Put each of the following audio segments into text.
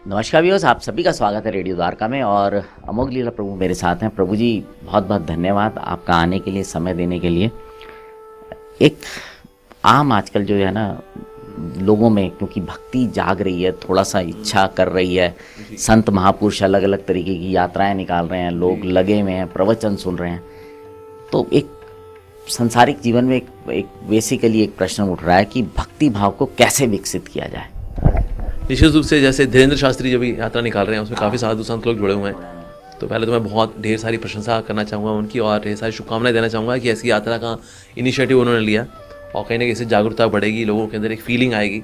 नमस्कार व्यूअर्स, आप सभी का स्वागत है रेडियो द्वारका में। और अमोघ लीला प्रभु मेरे साथ हैं। प्रभु जी, बहुत बहुत धन्यवाद आपका आने के लिए, समय देने के लिए। एक आम आजकल जो है ना लोगों में, क्योंकि भक्ति जाग रही है, थोड़ा सा इच्छा कर रही है, संत महापुरुष अलग अलग तरीके की यात्राएं निकाल रहे हैं, लोग लगे हुए हैं, प्रवचन सुन रहे हैं, तो एक सांसारिक जीवन में एक बेसिकली एक प्रश्न उठ रहा है कि भक्ति भाव को कैसे विकसित किया जाए। निश्चित रूप से जैसे धीरेन्द्र शास्त्री जो भी यात्रा निकाल रहे हैं उसमें काफ़ी साधु संत लोग जुड़े हुए हैं। तो पहले तो मैं बहुत ढेर सारी प्रशंसा करना चाहूँगा उनकी, और ढेर सारी शुभकामनाएं देना चाहूँगा कि ऐसी यात्रा का इनिशिएटिव उन्होंने लिया और कहीं ना कहीं से जागरूकता बढ़ेगी, लोगों के अंदर एक फीलिंग आएगी।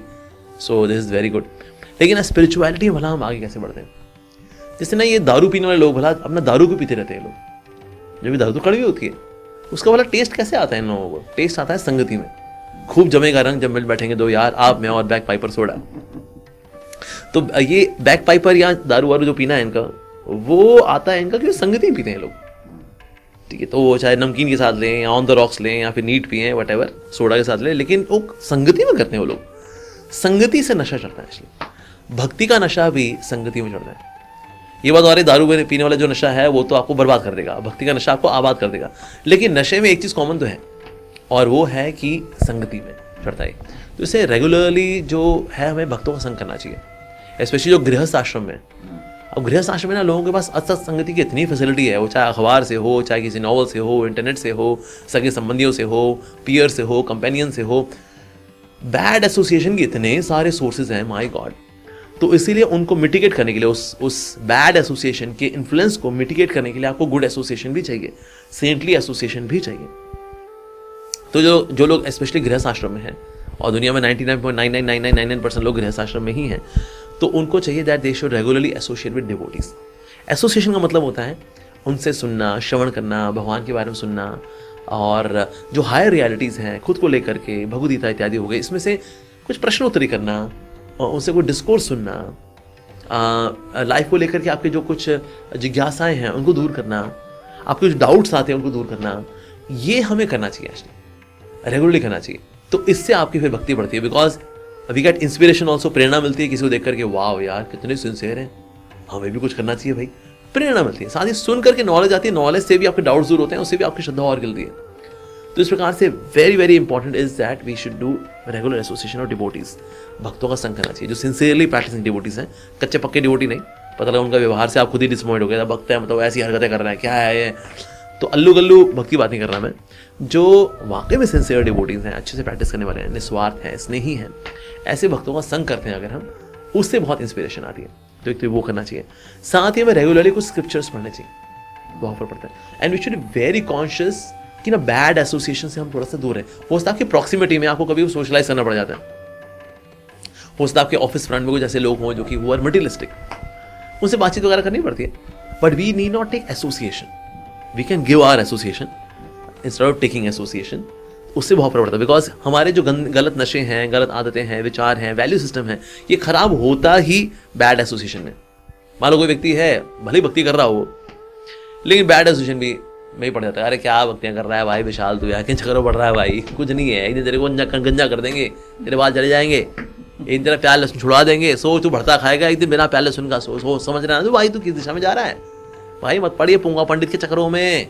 So this is very good. लेकिन स्पिरिचुअलिटी भला हम आगे कैसे बढ़ते हैं? जैसे ना ये दारू पीने वाले लोग भला अपना दारू क्यों पीते रहते हैं? लोग जब भी दारू तो कड़वी होती है, उसका भला टेस्ट कैसे आता है इन लोगों को? टेस्ट आता है संगति में। खूब जमेगा रंग जब मिल बैठेंगे दो यार, आप मैं और बैक पाइपर सोडा। तो ये बैक पाइपर या दारू वारू जो पीना है इनका, वो आता है इनका क्योंकि संगति में पीते हैं लोग। ठीक है, तो वो चाहे नमकीन के साथ लें या ऑन द रॉक्स लें या फिर नीट पिए, वटेवर सोडा के साथ लें, लेकिन वो संगति में करते हैं। वो लोग संगति से नशा चढ़ता है। इसलिए भक्ति का नशा भी संगति में चढ़ता है। ये बात और दारू पीने वाला जो नशा है वो तो आपको बर्बाद कर देगा, भक्ति का नशा आपको आबाद कर देगा। लेकिन नशे में एक चीज़ कॉमन तो है, और वो है कि संगति में चढ़ता है। तो इसे रेगुलरली जो है हमें भक्तों का संग करना चाहिए, स्पेशली जो गृहस्थ आश्रम में। अब गृहस्थ आश्रम में ना लोगों के पास असत संगति की इतनी फैसिलिटी है, वो चाहे अखबार से हो, चाहे किसी नॉवल से हो, इंटरनेट से हो, सगे संबंधियों से हो, पीयर से हो, कंपेनियन से हो, बैड एसोसिएशन के इतने सारे सोर्सेज हैं, माय गॉड। तो इसीलिए उनको मिटिगेट करने के लिए, उस बैड एसोसिएशन के इन्फ्लुएंस को मिटिगेट करने के लिए आपको गुड एसोसिएशन भी चाहिए, सेंटली एसोसिएशन भी चाहिए। तो जो लोग स्पेशली गृहस्थ आश्रम में हैं, और दुनिया में 99.99999% लोग गृहस्थ आश्रम में ही हैं, तो उनको चाहिए that they should regularly associate with devotees. Association का मतलब होता है उनसे सुनना, श्रवण करना, भगवान के बारे में सुनना, और जो हायर रियलिटीज़ हैं खुद को लेकर के, भगवद गीता इत्यादि हो गए, इसमें से कुछ प्रश्नोत्तरी करना, और उनसे कोई डिस्कोर्स सुनना, लाइफ को लेकर के आपके जो कुछ जिज्ञासाएं हैं उनको दूर करना, आपके जो डाउट्स आते हैं उनको दूर करना, ये हमें करना चाहिए, रेगुलरली करना चाहिए। तो इससे आपकी फिर भक्ति बढ़ती है, because we get inspiration also. प्रेरणा मिलती है किसी को देख करके, वाह यार कितने सिंसियर हैं, हमें भी कुछ करना चाहिए भाई, प्रेरणा मिलती है। साथ ही सुन करके नॉलेज आती है, नॉलेज से भी आपके डाउट्स दूर होते हैं, उससे भी आपकी श्रद्धा और गिलती है। तो इस प्रकार से very very important is that we should do regular association of devotees. भक्तों का संग करना चाहिए जो सिंसियरली प्रैक्टिसिंग डिवोटीज हैं, कच्चे पक्के डिवोटी नहीं। पता लगा उनका व्यवहार से आप खुद ही डिसअपॉइंट हो गया, भक्त है मतलब ऐसी हरकतें कर रहा है, क्या है ये, तो अल्लू गल्लू भक्ति बात नहीं कर रहा मैं। जो वाकई में सिंसियर डिवोटीज हैं, अच्छे से प्रैक्टिस करने वाले हैं, निस्वार्थ हैं, स्नेही हैं, ऐसे भक्तों का संग करते हैं अगर हम, उससे बहुत इंस्पिरेशन आती है। तो एक तो वो करना चाहिए। साथ ही हमें रेगुलरली कुछ स्क्रिप्चर्स पढ़ने चाहिए, बहुत फर्क पड़ता है। And we should be very conscious कि ना बैड एसोसिएशन से हम थोड़ा सा दूर हैं। हो सकता है आपकी प्रॉक्सिमिटी में आपको कभी सोशलाइज करना पड़ जाता है। हो सकता है आपके ऑफिस फ्रंट में कुछ ऐसे लोग हों जो कि वो आर मटेरियलिस्टिक, उनसे बातचीत वगैरह करनी पड़ती है, but we need not take association, we can give our association instead of taking association. उससे बहुत फर्क पड़ता है, बिकॉज हमारे जो गलत नशे हैं, गलत आदतें हैं, विचार हैं, वैल्यू सिस्टम है, ये खराब होता ही बैड एसोसिएशन में। मान लो कोई व्यक्ति है, भले ही भक्ति कर रहा हो, लेकिन बैड एसोसिएशन भी में ही पड़ जाता है। अरे क्या भक्तियाँ कर रहा है भाई, विशाल तू यार, क्या चक्कर पड़ रहा है भाई, कुछ नहीं है, एक दिन तेरे को गंजा कर देंगे, तेरे बाल चले जाएंगे, एक दिन तेरा प्यार लहसुन छुड़ा देंगे, सोच तू भरता खाएगा एक दिन बिना प्यार लहसुन का। सोच समझ रहा है तो भाई तू किस दिशा में जा रहा है भाई, मत पड़िए पुंगा पंडित के चक्करों में।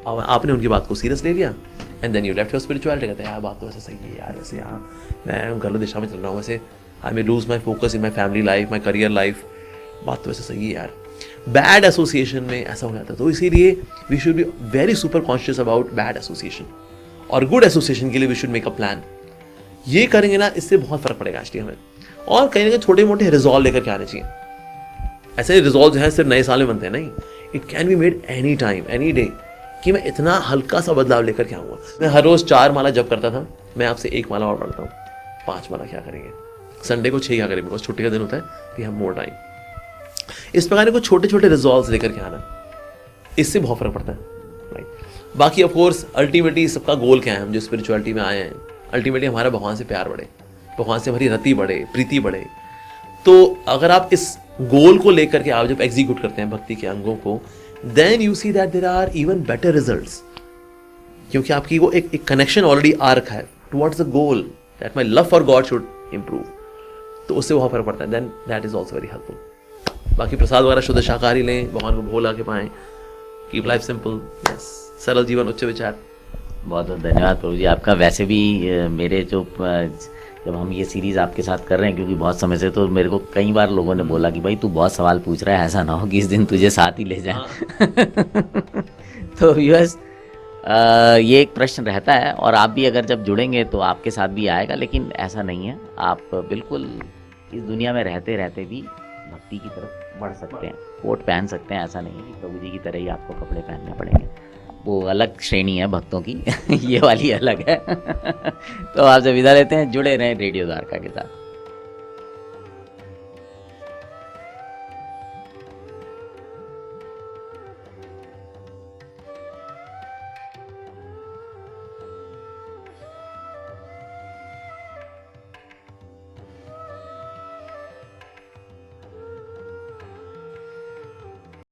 और आपने उनकी बात को सीरियस ले लिया, and then you left your spirituality. कहते हैं यार बात तो वैसे सही है यार, वैसे यार मैं गलत दिशा में चल रहा हूँ, वैसे I may lose my focus in my family life, my career life, बात तो वैसे सही है यार। बैड एसोसिएशन में ऐसा हो जाता है। तो इसीलिए we should be very super conscious about bad association, और गुड एसोसिएशन के लिए we should make a plan. ये करेंगे ना, इससे बहुत फर्क पड़ेगा एक्चुअली हमें। और कहीं ना कहीं छोटे मोटे रिजॉल्व लेकर के आने चाहिए। ऐसे रिजॉल्व जो है सिर्फ नए साल में बनते हैं नहीं, it can be made any time any day, कि मैं इतना हल्का सा बदलाव लेकर के आऊँगा। मैं हर रोज़ 4 माला जप करता था, मैं आपसे 1 माला और पढ़ता हूँ, 5 माला क्या करेंगे, संडे को 6 क्या करेंगे, बिकॉज छुट्टी का दिन होता है, वी हैव मोर टाइम। इस प्रकार को छोटे छोटे रिजॉल्व लेकर के आना, इससे बहुत फर्क पड़ता है, राइट। बाकी ऑफ कोर्स अल्टीमेटली सबका गोल क्या है, हम जो स्पिरिचुअलिटी में आए हैं, अल्टीमेटली हमारा भगवान से प्यार बढ़े, भगवान से हमारी रति बढ़े, प्रीति बढ़े। तो अगर आप इस गोल को लेकर के आप जब एग्जीक्यूट करते हैं भक्ति के अंगों को, then you see that there are even better results, क्योंकि आपकी वो एक कनेक्शन ऑलरेडी आ रखा है towards the goal that my love for God should improve. तो उससे बहुत फर्क पड़ता है, then that is also very helpful. बाकी प्रसाद वगैरह शुद्ध शाकाहारी लें, भगवान को भोग ला के पाएँ, कीप लाइफ सिंपल, यस, सरल जीवन उच्च विचार। बहुत बहुत धन्यवाद प्रभु जी आपका। वैसे भी मेरे जो जब हम ये सीरीज़ आपके साथ कर रहे हैं, क्योंकि बहुत समय से, तो मेरे को कई बार लोगों ने बोला कि भाई तू बहुत सवाल पूछ रहा है, ऐसा ना हो कि इस दिन तुझे साथ ही ले जाए। तो व्यूअर्स, ये एक प्रश्न रहता है, और आप भी अगर जब जुड़ेंगे तो आपके साथ भी आएगा, लेकिन ऐसा नहीं है। आप बिल्कुल इस दुनिया में रहते रहते भी भक्ति की तरफ बढ़ सकते हैं, कोट पहन सकते हैं। ऐसा नहीं है कि प्रभु जी की तरह ही आपको कपड़े पहनने पड़ेंगे, वो अलग श्रेणी है भक्तों की। ये वाली अलग है। तो आपसे विदा लेते हैं, जुड़े रहें रेडियो द्वारका के साथ।